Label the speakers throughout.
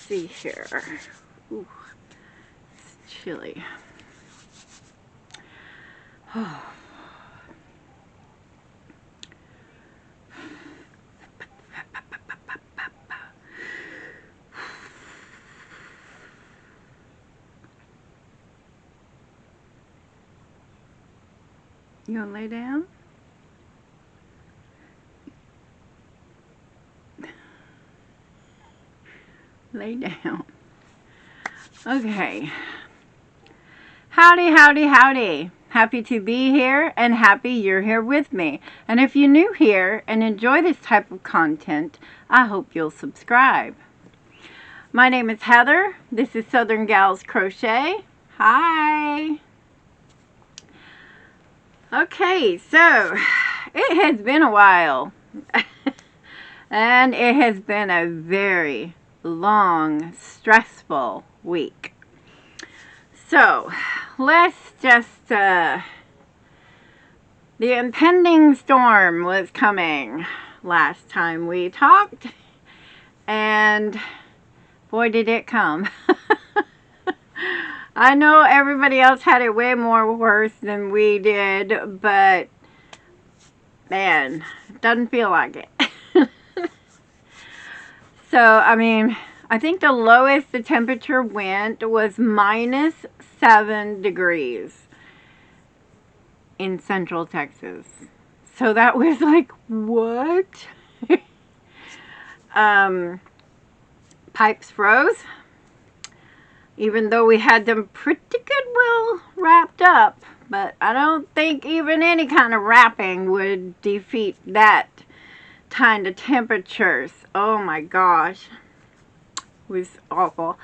Speaker 1: see here. Ooh, it's chilly. Oh. You gonna lay down? Lay down. Okay. Howdy, howdy, howdy. Happy to be here and happy you're here with me. And if you're new here and enjoy this type of content, I hope you'll subscribe. My name is Heather. This is Southern Gals Crochet. Hi. Okay, so it has been a while. And it has been a very long, stressful week. So, let's just, the impending storm was coming last time we talked, and boy did it come. I know everybody else had it way more worse than we did, but man, it doesn't feel like it. So, I mean, I think the lowest the temperature went was -7 degrees in Central Texas. So that was like, what? Pipes froze. Even though we had them pretty good well wrapped up. But I don't think even any kind of wrapping would defeat that kind of temperatures. Oh my gosh. It was awful.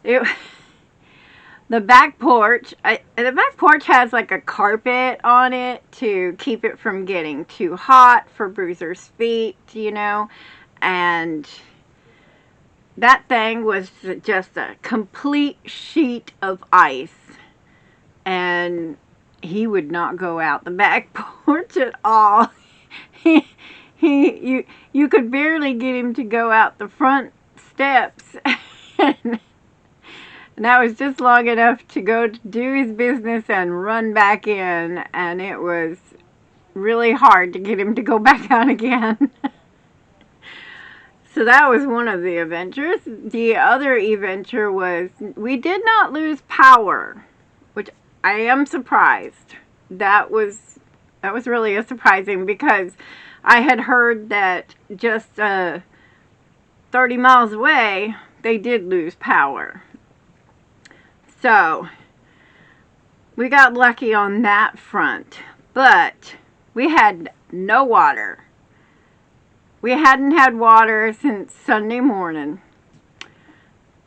Speaker 1: The back porch has like a carpet on it to keep it from getting too hot for Bruiser's feet, you know. And that thing was just a complete sheet of ice. And he would not go out the back porch at all. You could barely get him to go out the front steps. And that was just long enough to go to do his business and run back in. And it was really hard to get him to go back out again. So that was one of the adventures. The other adventure was we did not lose power, which I am surprised. That was really surprising because I had heard that just 30 miles away they did lose power. So we got lucky on that front, but we had no water. We hadn't had water since Sunday morning,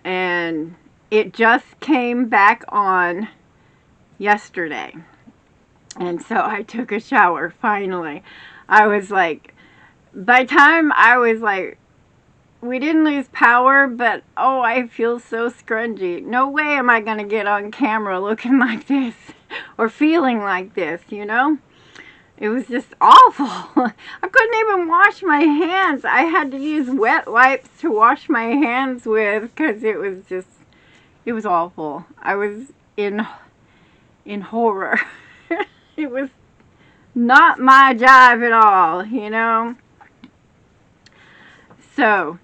Speaker 1: and it just came back on yesterday. And so I took a shower finally. I was like, by the time I was like, we didn't lose power, but oh, I feel so scrungy. No way am I going to get on camera looking like this or feeling like this, you know? It was just awful. I couldn't even wash my hands. I had to use wet wipes to wash my hands with because it was awful. I was in horror. It was not my jive at all, you know? So,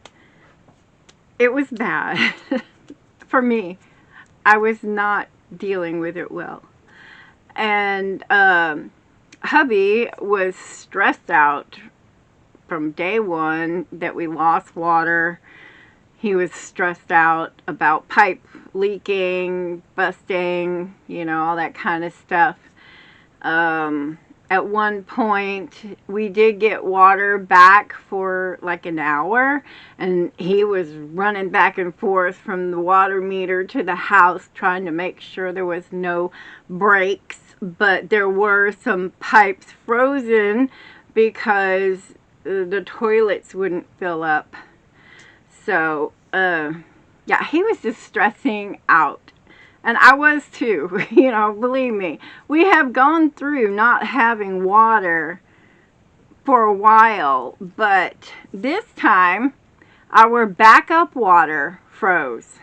Speaker 1: it was bad for me. I was not dealing with it well. And, hubby was stressed out from day one that we lost water. He was stressed out about pipe leaking, busting, you know, all that kind of stuff. At one point, we did get water back for like an hour, and he was running back and forth from the water meter to the house trying to make sure there was no breaks. But there were some pipes frozen because the toilets wouldn't fill up. So, yeah, he was just stressing out. And I was too, you know, believe me. We have gone through not having water for a while, but this time our backup water froze.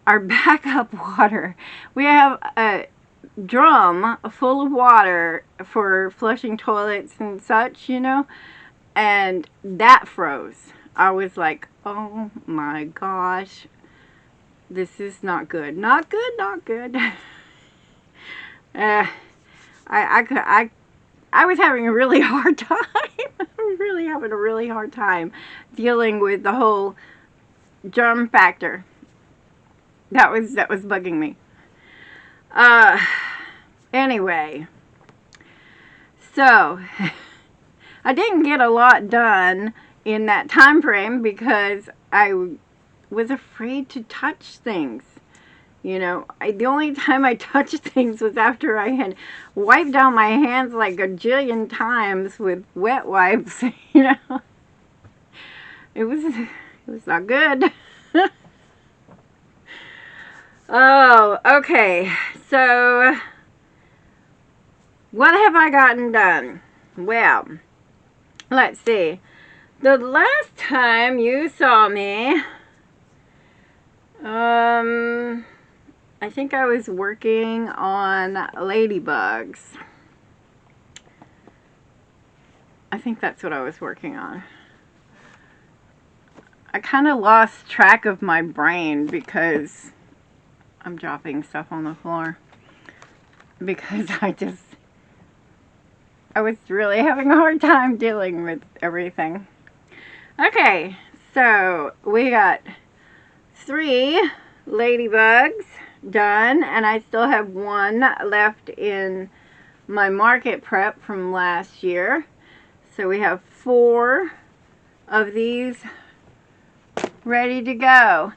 Speaker 1: Our backup water. We have a drum full of water for flushing toilets and such, you know, and that froze. I was like, oh my gosh, this is not good. Not good, not good. I was having a really hard time. I was really having a really hard time dealing with the whole germ factor. That was bugging me. Anyway, so I didn't get a lot done in that time frame because I was afraid to touch things. You know, the only time I touched things was after I had wiped down my hands like a jillion times with wet wipes, you know. It was not good. Oh, okay. So, what have I gotten done? Well, let's see. The last time you saw me, I think I was working on Ladybugs. I think that's what I was working on. I kind of lost track of my brain because I'm dropping stuff on the floor. Because I was really having a hard time dealing with everything. Okay, so we got 3 ladybugs done, and I still have 1 left in my market prep from last year. So we have 4 of these ready to go.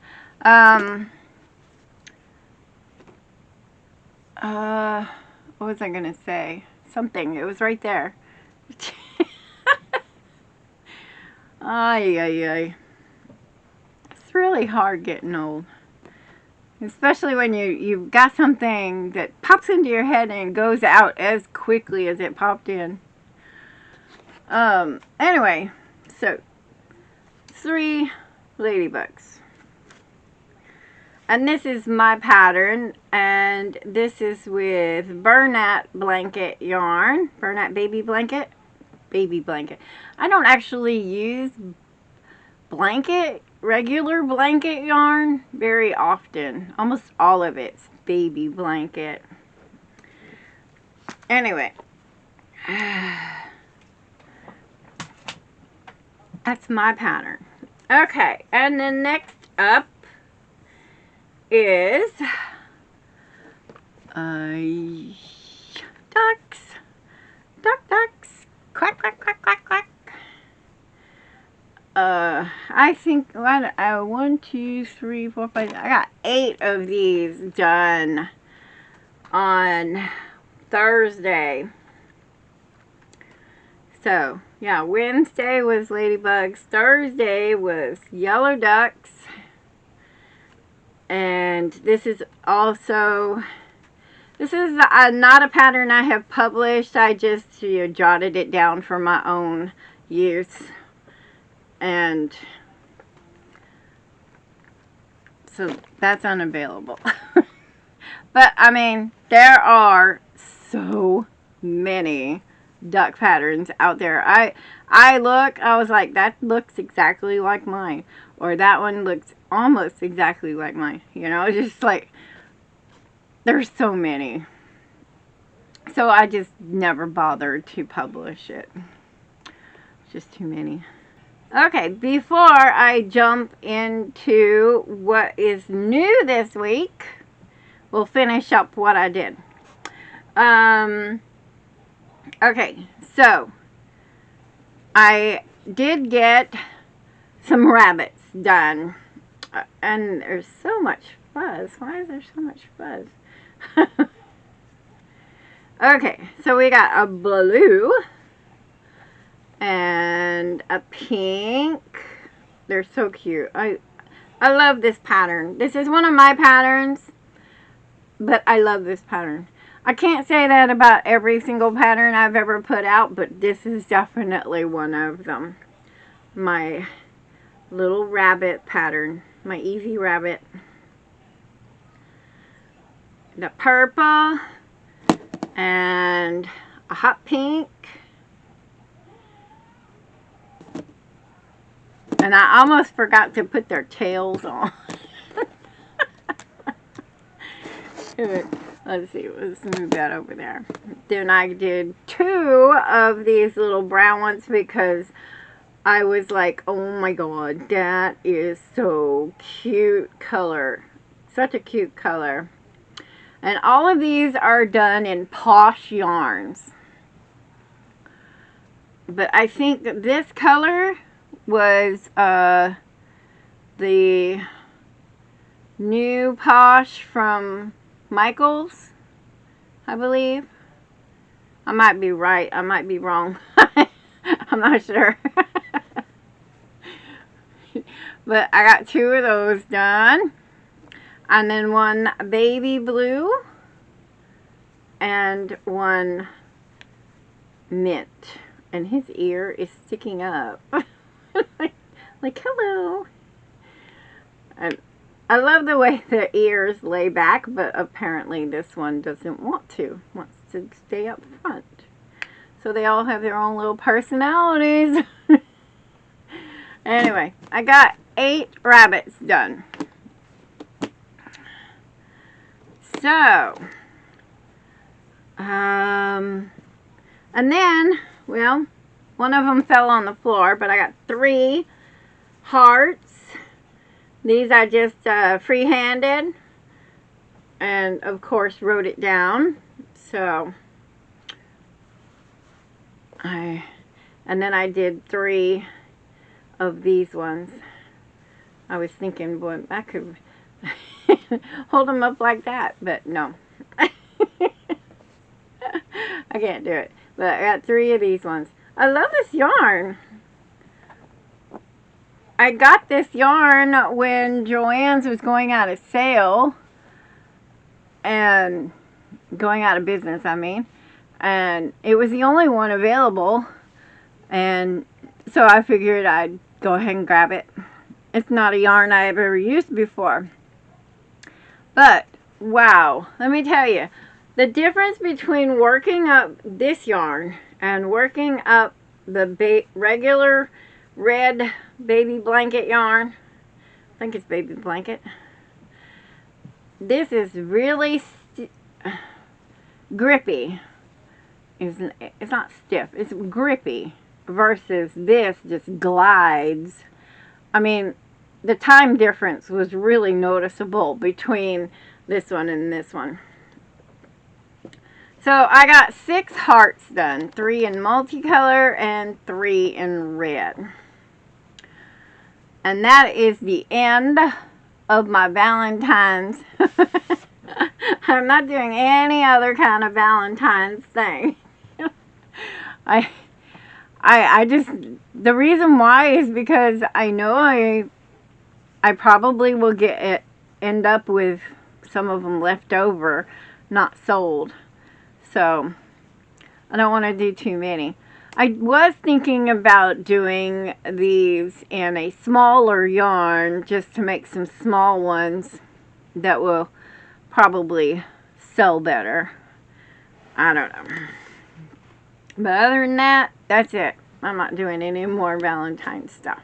Speaker 1: What was I gonna say? Something. It was right there. Ay, ay, ay. It's really hard getting old. Especially when you've got something that pops into your head and goes out as quickly as it popped in. Anyway, so 3 ladybugs. And this is my pattern, and this is with Bernat blanket yarn, Bernat baby blanket. I don't actually use regular blanket yarn very often. Almost all of it's baby blanket. Anyway, that's my pattern. Okay, and then next up is ducks, quack, quack, quack, quack, quack. I think 1, 2, 3, 4, 5. I got 8 of these done on Thursday. So yeah, Wednesday was ladybugs, Thursday was yellow ducks. And this is also, this is not a pattern I have published. I just jotted it down for my own use. And so that's unavailable. But I mean, there are so many duck patterns out there. I was like, that looks exactly like mine. Or that one looks almost exactly like mine. You know, just like, there's so many. So I just never bothered to publish it. Just too many. Okay, before I jump into what is new this week, we'll finish up what I did. Okay, so I did get some rabbits done, and there's so much fuzz. Why is there so much fuzz? Okay, so we got a blue and a pink. They're so cute. I love this pattern. This is one of my patterns, but I love this pattern. I can't say that about every single pattern I've ever put out, but this is definitely one of them. My little rabbit pattern. my Easy Rabbit. The purple and a hot pink. And I almost forgot to put their tails on. Let's see, let's move that over there. Then I did 2 of these little brown ones because I was like, oh my god, that is so cute color. Such a cute color. And all of these are done in Posh yarns. But I think that this color was the new Posh from Michaels, I believe. I might be right. I might be wrong. I'm not sure. But I got 2 of those done. And then 1 baby blue. And 1 mint. And his ear is sticking up. like, hello. And I love the way the ears lay back, but apparently this one doesn't want to. Wants to stay up front. So they all have their own little personalities. Anyway, I got 8 rabbits done. So, and then, well, one of them fell on the floor, but I got 3 hearts. These I just free-handed and, of course, wrote it down. So, and then I did 3 of these ones. I was thinking, boy, I could hold them up like that, but no. I can't do it. But I got 3 of these ones. I love this yarn. I got this yarn when Joann's was going out of sale. And going out of business, I mean. And it was the only one available. And so I figured I'd go ahead and grab it. It's not a yarn I've ever used before. But, wow, let me tell you, the difference between working up this yarn and working up the regular red baby blanket yarn, I think it's baby blanket, this is really grippy. It's not stiff, it's grippy, versus this just glides. I mean, the time difference was really noticeable between this one and this one. So I got 6 hearts done, 3 in multicolor and 3 in red. And that is the end of my Valentine's. I'm not doing any other kind of Valentine's thing. I just, the reason why is because I know I probably will end up with some of them left over, not sold. So, I don't want to do too many. I was thinking about doing these in a smaller yarn, just to make some small ones that will probably sell better. I don't know. But other than that, that's it. I'm not doing any more Valentine's stuff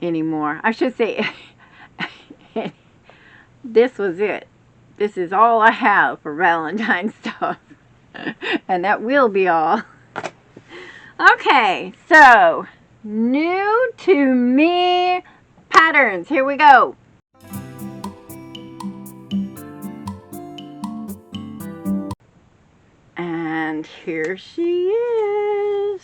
Speaker 1: anymore. I should say, this was it. This is all I have for Valentine's stuff. And that will be all. Okay, so new to me patterns. Here we go. And here she is.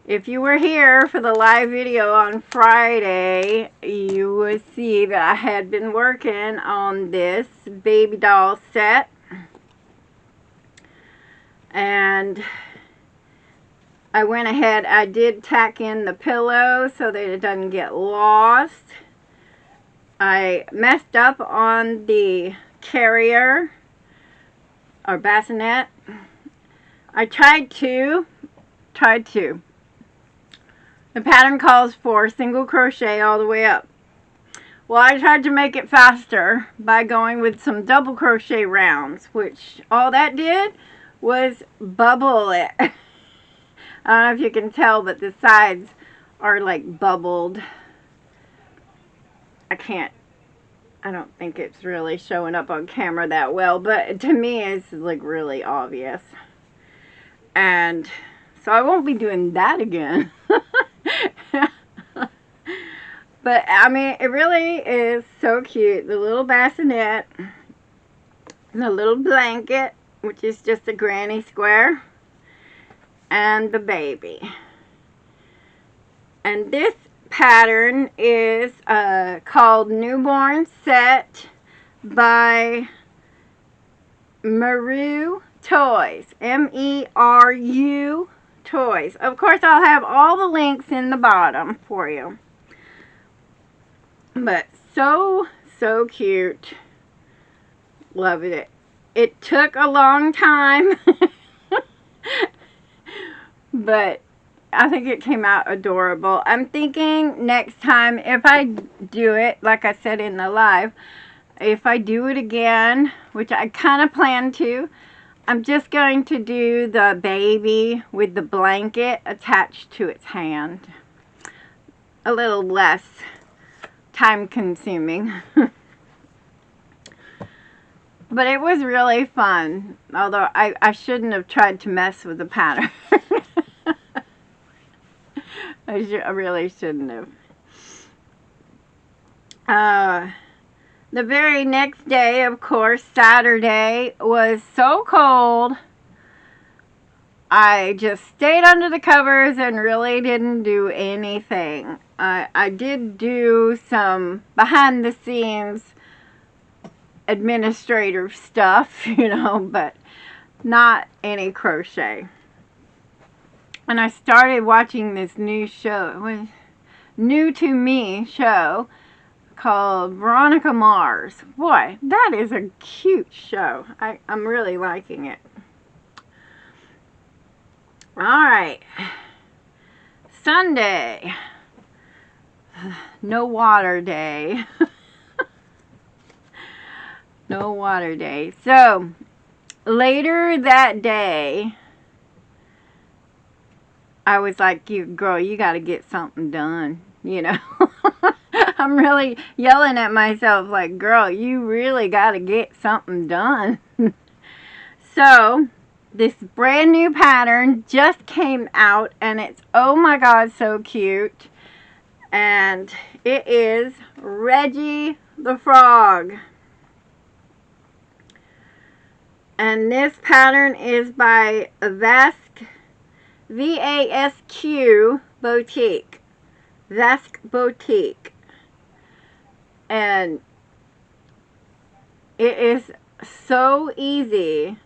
Speaker 1: If you were here for the live video on Friday, you would see that I had been working on this baby doll set. And I went ahead, I did tack in the pillow so that it doesn't get lost. I messed up on the carrier or bassinet. I tried to The pattern calls for single crochet all the way up. Well, I tried to make it faster by going with some double crochet rounds, which all that did was bubble it. I don't know if you can tell, but the sides are like bubbled. I don't think it's really showing up on camera that well, but to me it's like really obvious. And so I won't be doing that again. But I mean, it really is so cute. The little bassinet, the little blanket, which is just a granny square, and the baby. And this pattern is called Newborn Set by Meru Toys. M-E-R-U Toys. Of course, I'll have all the links in the bottom for you. But so cute. Loved it. It took a long time. But I think it came out adorable. I'm thinking next time, if I do it, like I said in the live, if I do it again, which I kind of plan to, I'm just going to do the baby with the blanket attached to its hand. A little less time consuming. But it was really fun, although I shouldn't have tried to mess with the pattern. I really shouldn't have. The very next day, of course, Saturday, was so cold. I just stayed under the covers and really didn't do anything. I did do some behind the scenes administrative stuff, you know, but not any crochet. And I started watching this new show. It was new to me show called Veronica Mars. Boy, that is a cute show. I'm really liking it. Alright. Sunday. No water day. No water day. So, later that day, I was like, girl, you got to get something done, you know. I'm really yelling at myself like, girl, you really got to get something done. So, this brand new pattern just came out, and it's, oh my God, so cute. And it is Reggie the Frog. And this pattern is by V-A-S-Q Boutique. Vasque Boutique. And it is so easy.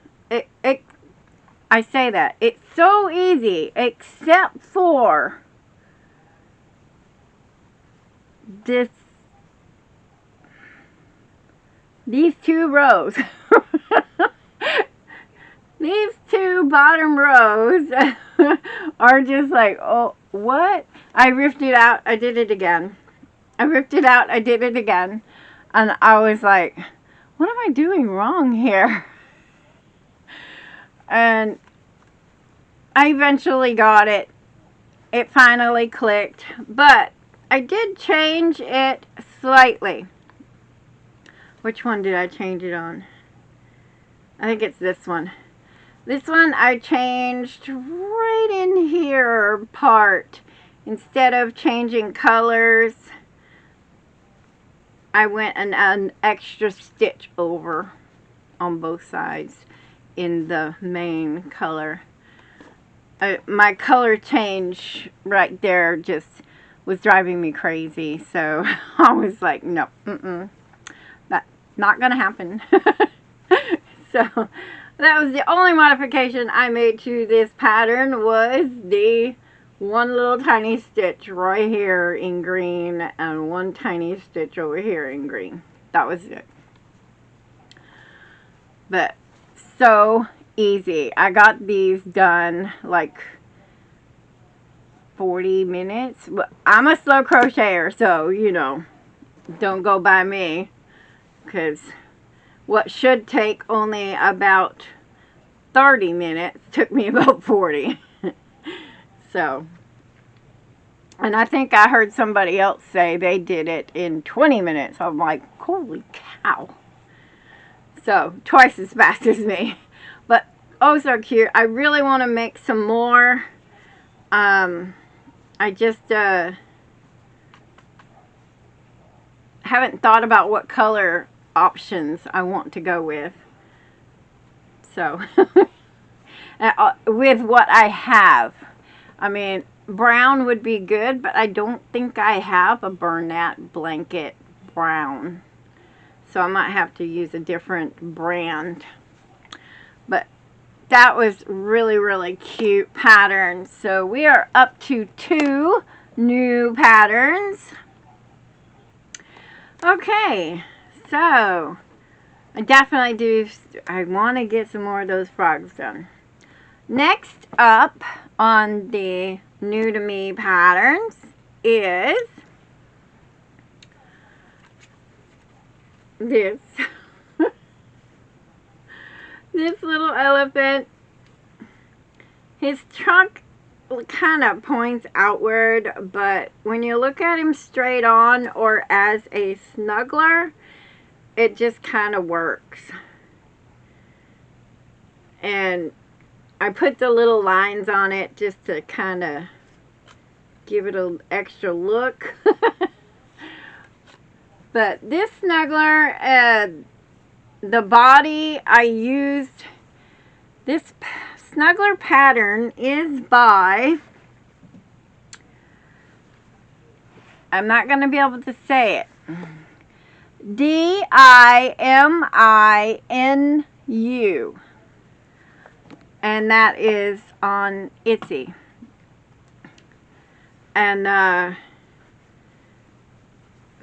Speaker 1: I say that. It's so easy, except for these two rows. These two bottom rows are just like, oh, what? I ripped it out. I did it again. I ripped it out. I did it again. And I was like, what am I doing wrong here? And I eventually got it. It finally clicked. But I did change it slightly. Which one did I change it on? I think it's this one. This one I changed right in here part. Instead of changing colors, I went an extra stitch over on both sides in the main color. My color change right there just was driving me crazy. So I was like, no, that's not gonna happen. So that was the only modification I made to this pattern, was the one little tiny stitch right here in green and one tiny stitch over here in green. That was it. But so easy. I got these done like 40 minutes. I'm a slow crocheter, so, you know, don't go by me. Because what should take only about 30 minutes took me about 40. So, and I think I heard somebody else say they did it in 20 minutes. I'm like, holy cow. So, twice as fast as me. But, oh, so cute. I really want to make some more. I just haven't thought about what color options I want to go with. So, with what I have. I mean, brown would be good, but I don't think I have a Bernat blanket brown. So I might have to use a different brand. But that was really, really cute pattern. So we are up to 2 new patterns. Okay, so I want to get some more of those frogs done. Next up on the new to me patterns is this. This little elephant. His trunk kind of points outward, but when you look at him straight on or as a snuggler, it just kind of works. And I put the little lines on it just to kind of give it an extra look. But this snuggler, the body I used, this snuggler pattern is by, I'm not going to be able to say it, DIMINU, and that is on Etsy. And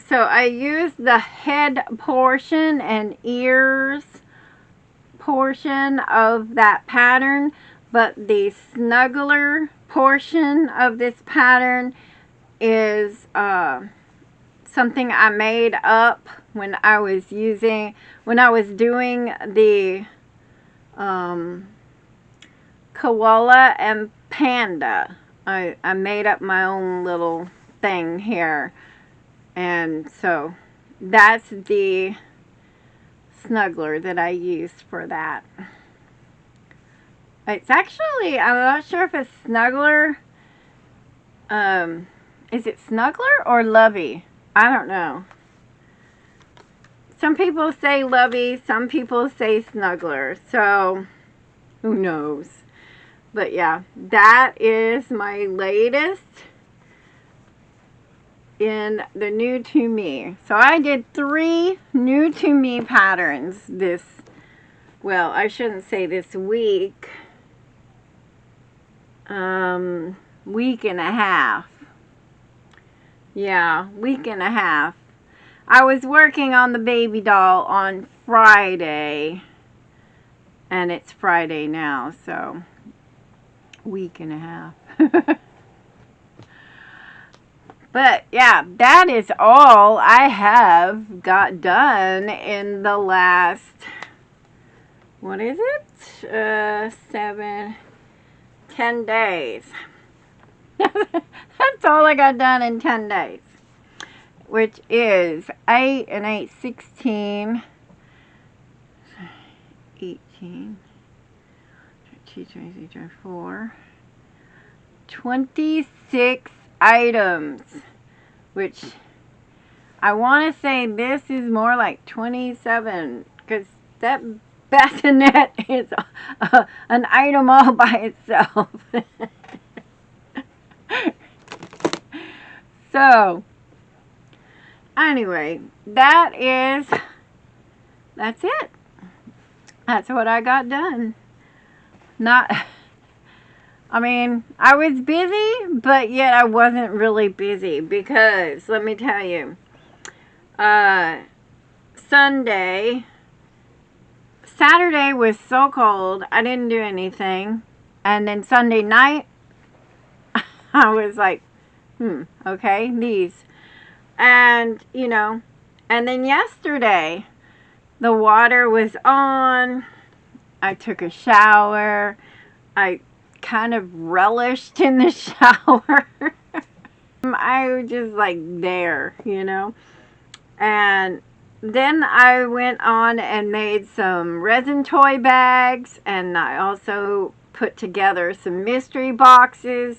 Speaker 1: so I used the head portion and ears portion of that pattern, but the snuggler portion of this pattern is something I made up when I was doing the koala and panda. I made up my own little thing here. And so that's the snuggler that I used for that. It's actually, I'm not sure if it's snuggler. Is it snuggler or lovey? I don't know. Some people say lovey, some people say snuggler. So, who knows? But yeah, that is my latest in the new to me. So I did 3 new to me patterns this, well, I shouldn't say this week, week and a half. Yeah, week and a half. I was working on the baby doll on Friday, and it's Friday now, so week and a half. But yeah, that is all I have got done in the last, what is it? 10 days. That's all I got done in 10 days. Which is 8 and 8, 16, 18, 22, 24, 26 items, which I want to say this is more like 27, because that bassinet is an item all by itself. So, anyway, that's it. That's what I got done. I mean, I was busy, but yet I wasn't really busy because, let me tell you, Saturday was so cold, I didn't do anything. And then Sunday night, I was like, okay, these. And, you know, and then yesterday, the water was on. I took a shower. I kind of relished in the shower. I was just like there, you know. And then I went on and made some resin toy bags, and I also put together some mystery boxes.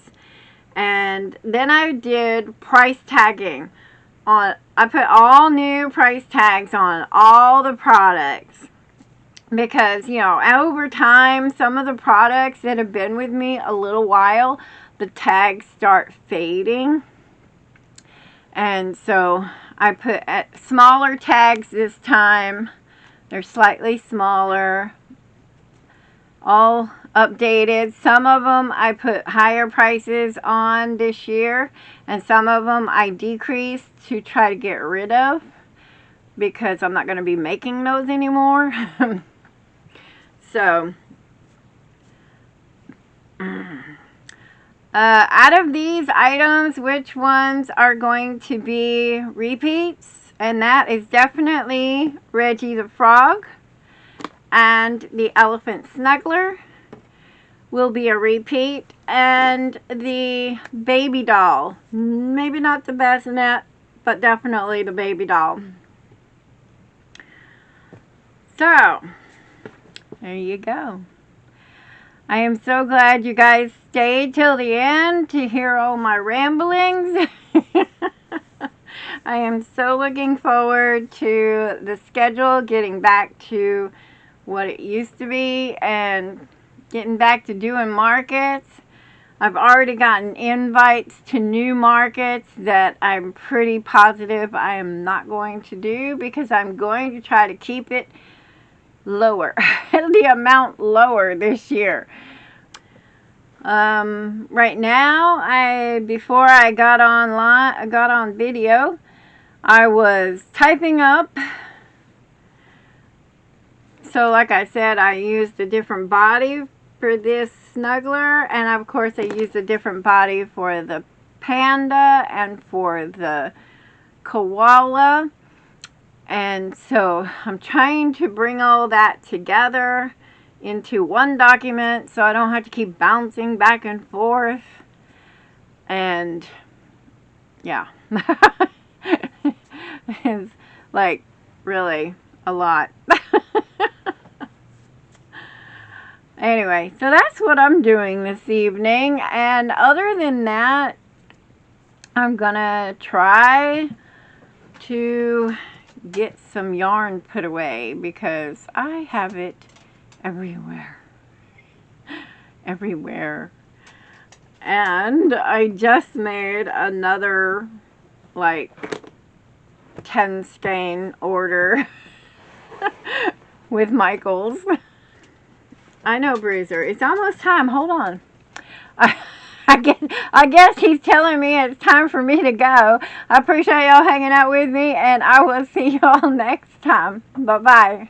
Speaker 1: And then I did price tagging on. I put all new price tags on all the products because, you know, over time, some of the products that have been with me a little while, the tags start fading. And so I put smaller tags this time. They're slightly smaller, all updated. Some of them I put higher prices on this year, and some of them I decreased to try to get rid of because I'm not going to be making those anymore. So out of these items, which ones are going to be repeats? And that is definitely Reggie the Frog, and the Elephant Snuggler will be a repeat, and the baby doll. Maybe not the bassinet, but definitely the baby doll. So, there you go. I am so glad you guys stayed till the end to hear all my ramblings. I am so looking forward to the schedule getting back to what it used to be and getting back to doing markets. I've already gotten invites to new markets that I'm pretty positive I am not going to do because I'm going to try to keep it lower, the amount lower this year. Right now, before I got on video, I was typing up. So like I said, I used a different body for this snuggler, and of course I used a different body for the panda and for the koala. And so I'm trying to bring all that together into one document so I don't have to keep bouncing back and forth. And yeah, it's like really a lot. Anyway, so that's what I'm doing this evening. And other than that, I'm gonna try to get some yarn put away because I have it everywhere. Everywhere. And I just made another like 10 skein order with Michaels. I know, Bruiser. It's almost time. Hold on. I guess he's telling me it's time for me to go. I appreciate y'all hanging out with me, and I will see y'all next time. Bye-bye.